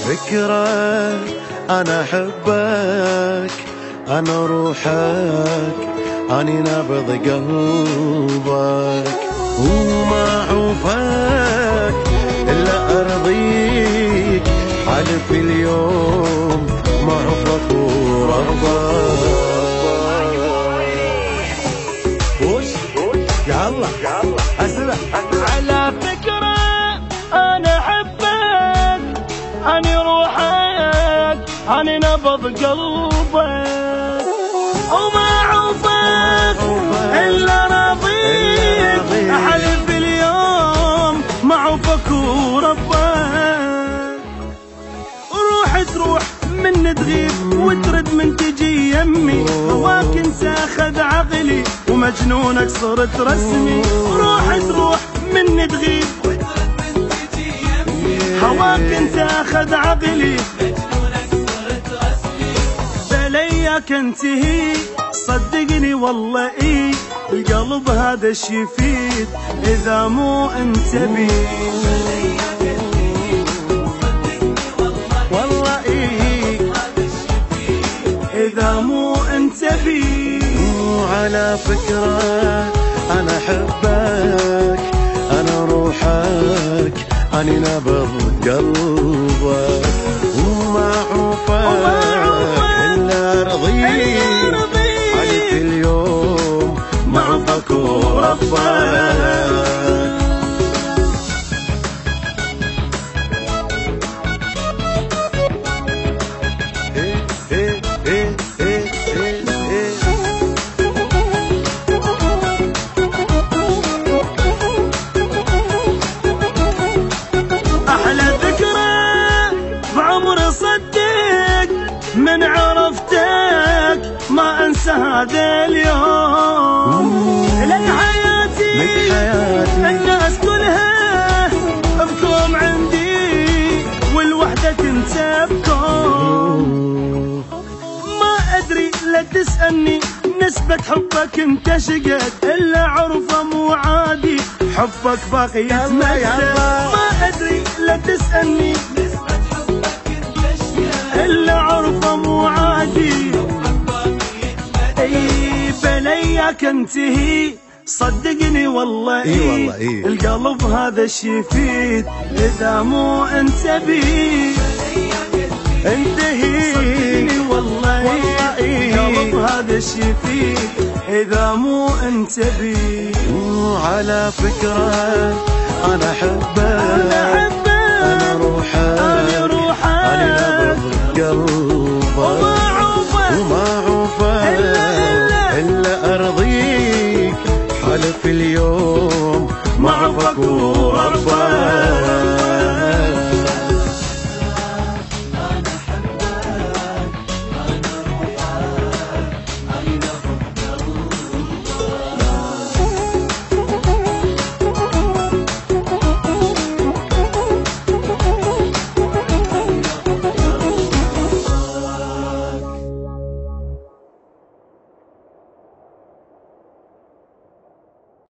فكرة أنا أحبك، أنا روحك، أني نبض قلبك، وما أعوفك إلا أرضيك، حلف اليوم ما أعوفك وربك. يلا أسمع على فكرة أنا أحبك، أني روحك، أني نبض قلبك، وما أعوفك إلا راضيك، أحلف اليوم ما أعوفك وربك. روح تروح من تغيب وترد من تجي يمي، هواك انت اخذ عقلي ومجنونك صرت رسمي. روح تروح من تغيب وترد من تجي يمي، هواك انت اخذ عقلي مجنونك صرت رسمي. بليك انتهي صدقني والله ايه، القلب هذا الشي يفيد اذا مو انت بيه. إذا مو أنت بي. وعلى فكرة أنا أحبك، أنا روحك، أني نبض قلبك، وما أعوفك إلا أرضيك، حلف اليوم ما أعوفك وربك. من عرفتك ما انسى هذا اليوم، لك حياتي الناس كلها بكوم عندي، والوحدة كنت بكوم. ما ادري لا تسألني نسبة حبك انت شقد، الا عرفه مو عادي حبك باقي يتمثل. ما ادري لا تسألني نسبة حبك انت شقد، الا عرفه مو عادي اي. بليك انتهي صدقني والله إيه. القلب هذا الشي يفيد اذا مو انت بيه. انتهي صدقني والله القلب هذا الشي يفيد اذا مو انت بيه. وعلى فكرة أنا أحبك، أنا روحك، أني نبض قلبك، وما أعوفك إلا أرضيك، حلف اليوم